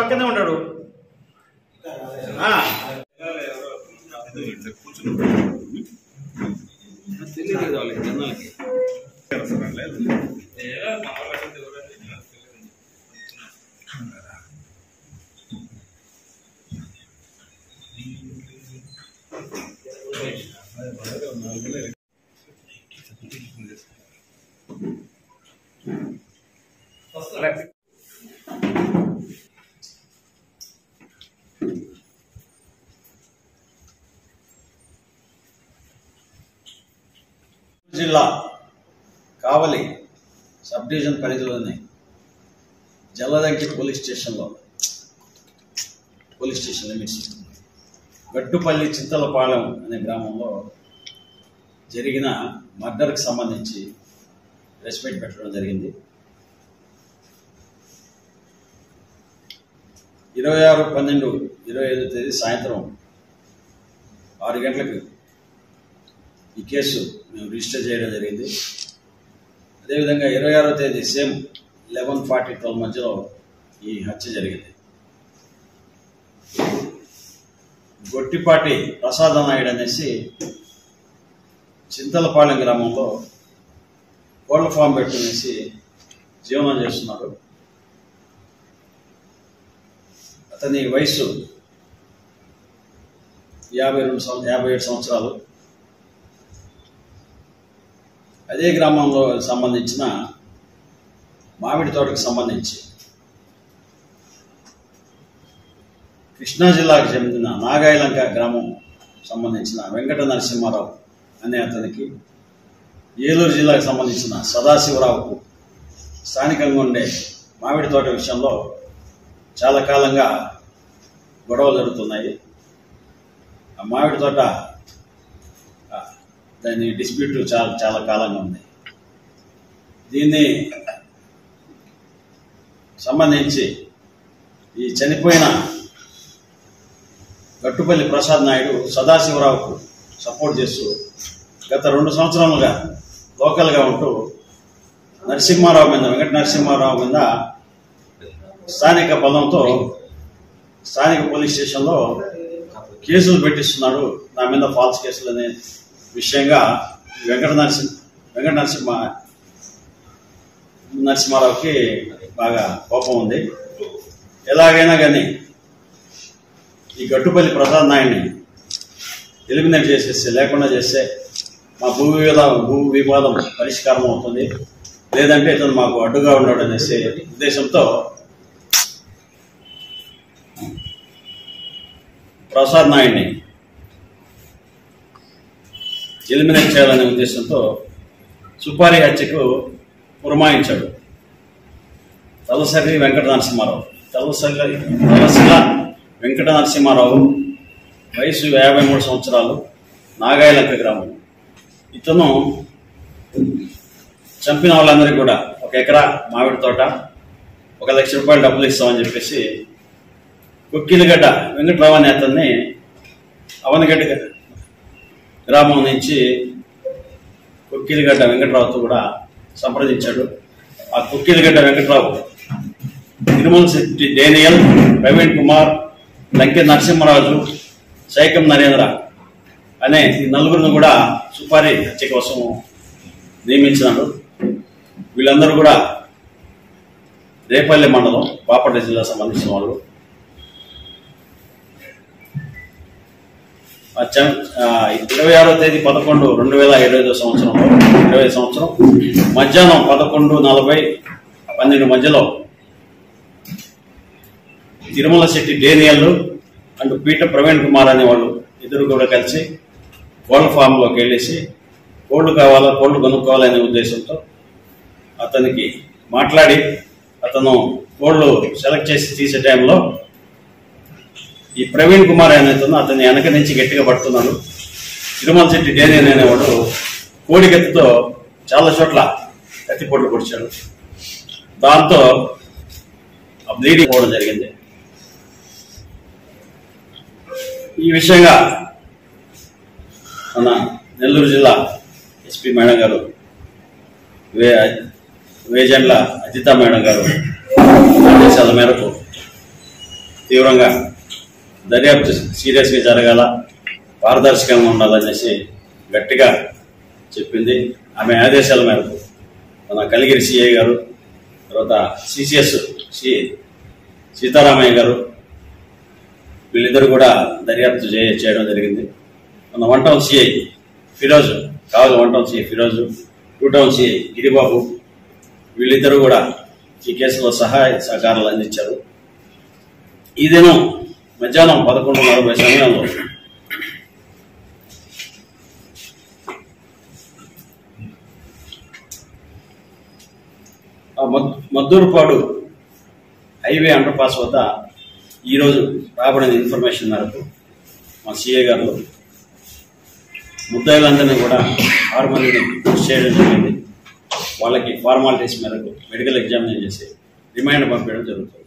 పక్కనే ఉంటాడు. జిల్లా కావలి సబ్ డివిజన్ పరిధిలోని Jaladanki police station limits Gattupalli Chintalapalem అనే గ్రామంలో జరిగిన మర్డర్కి సంబంధించి ప్రెస్ మీట్ పెట్టడం జరిగింది. 26/12/25 తేదీ సాయంత్రం 6 గంటలకు ఈ కేసు మేము రిజిస్టర్ చేయడం జరిగింది. అదేవిధంగా 26వ తేదీ సేమ్ 11:40-12 మధ్యలో ఈ హత్య జరిగింది. గొట్టిపాటి ప్రసాద నాయుడు అనేసి చింతలపాలెం గ్రామంలో కోళ్ల ఫామ్ పెట్టుకునేసి జీవనం చేస్తున్నారు. అతని వయసు 57 సంవత్సరాలు. అదే గ్రామంలో సంబంధించిన మామిడి తోటకు సంబంధించి కృష్ణా జిల్లాకు చెందిన నాగాయలంక గ్రామం సంబంధించిన వెంకట నరసింహారావు అనే అతనికి, ఏలూరు జిల్లాకు సంబంధించిన సదాశివరావుకు స్థానికంగా ఉండే మామిడి తోట విషయంలో చాలా కాలంగా గొడవలు జరుగుతున్నాయి. ఆ మామిడి తోట దాని డిస్ప్యూట్ చాలా కాలంగా ఉంది. దీన్ని సంబంధించి ఈ చనిపోయిన గట్టుపల్లి ప్రసాద్ నాయుడు సదాశివరావుకు సపోర్ట్ చేస్తూ గత 2 సంవత్సరాలుగా లోకల్గా ఉంటూ వెంకట నరసింహారావు మీద స్థానిక బలంతో స్థానిక పోలీస్ స్టేషన్లో కేసులు పెట్టిస్తున్నాడు. నా మీద ఫాల్స్ కేసులు అనే విషయంగా వెంకట నరసింహారావుకి బాగా కోపం ఉంది. ఎలాగైనా కానీ ఈ గట్టుపల్లి ప్రసాద్ నాయుడిని ఎలిమినేట్ లేకుండా చేస్తే మా భూ వివాదం పరిష్కారం అవుతుంది, లేదంటే ఇతను మాకు అడ్డుగా ఉన్నాడు అనేసి ఉద్దేశంతో ప్రసాద్ నాయుడిని ఎలిమినేట్ చేయాలనే ఉద్దేశంతో సుపారీ హత్యకు పురమాయించాడు తలసరి వెంకట నరసింహారావు. వయసు 53 సంవత్సరాలు, నాగాయలంక గ్రామం. ఇతను చంపిన వాళ్ళందరికీ కూడా 1 ఎకరా మామిడి తోట, 1 లక్ష రూపాయలు డబ్బులు ఇస్తామని చెప్పేసి కుక్కిలిగడ్డ వెంకటరావు అనే అతన్ని అవనగడ్డ గ్రామం నుంచి కుక్కిలిగడ్డ వెంకటరావుతో కూడా సంప్రదించాడు. ఆ కుక్కిలిగడ్డ వెంకటరావు, తిరుమల శెట్టి డేనియల్, ప్రవీణ్ కుమార్, లంకె నరసింహరాజు, సైకం నరేంద్ర అనే ఈ 4గురిని కూడా సుపారీ హత్య కోసం నియమించినాడు. వీళ్ళందరూ కూడా రేపల్లి మండలం, బాపట్ల జిల్లా సంబంధించిన వాళ్ళు. 26వ తేదీ 11/11/2025 సంవత్సరం మధ్యాహ్నం 11:40-12 మధ్యలో తిరుమల శెట్టి డేనియల్ అండ్ పీట ప్రవీణ్ కుమార్ అనే వాళ్ళు ఇద్దరు కూడా కలిసి కోళ్ల ఫామ్లోకి వెళ్ళేసి కోళ్లు కొనుక్కోవాలనే ఉద్దేశంతో అతనికి మాట్లాడి అతను కోళ్లు సెలెక్ట్ చేసి తీసే టైంలో ఈ ప్రవీణ్ కుమార్ అనేతను అతన్ని వెనక నుంచి గట్టిగా పడుతున్నాడు. తిరుమల శెట్టి డేనియల్ అనేవాడు కోడిగెత్తుతో చాలా చోట్ల కత్తిపోట్లు పొడిచాడు. దాంతో బ్లీడింగ్ పోవడం జరిగింది. ఈ విషయంగా మన నెల్లూరు జిల్లా ఎస్పీ మేడం గారు, వేజండ్ల అజిత మేడం గారు ఆదేశాల మేరకు తీవ్రంగా దర్యాప్తు సీరియస్గా జరగాల, పారదర్శకంగా ఉండాలనేసి గట్టిగా చెప్పింది. ఆమె ఆదేశాల మేరకు మన కలిగిరి సిఐ గారు, తర్వాత సిసిఎస్ సీతారామయ్య గారు వీళ్ళిద్దరు కూడా దర్యాప్తు చేయడం జరిగింది. మన 1 టౌన్ సిఐ ఫిరోజు, కావాలి 1 town CI Firoz, 2 town CI Giribabu వీళ్ళిద్దరూ కూడా ఈ కేసులో సహాయ సహకారాలు అందించారు. ఈ దినం మధ్యాహ్నం 11:40 సమయంలో మద్దూరుపాడు హైవే అండర్ పాస్ వద్ద ఈరోజు రాబడిన ఇన్ఫర్మేషన్ మేరకు మా సిఐ గారు ముద్దాయిలందరినీ కూడా 6 మందిని అరెస్ట్ చేయడం జరిగింది. వాళ్ళకి ఫార్మాలిటీస్ మేరకు మెడికల్ ఎగ్జామినేషన్ చేసి రిమాండ్ పంపించడం జరుగుతుంది.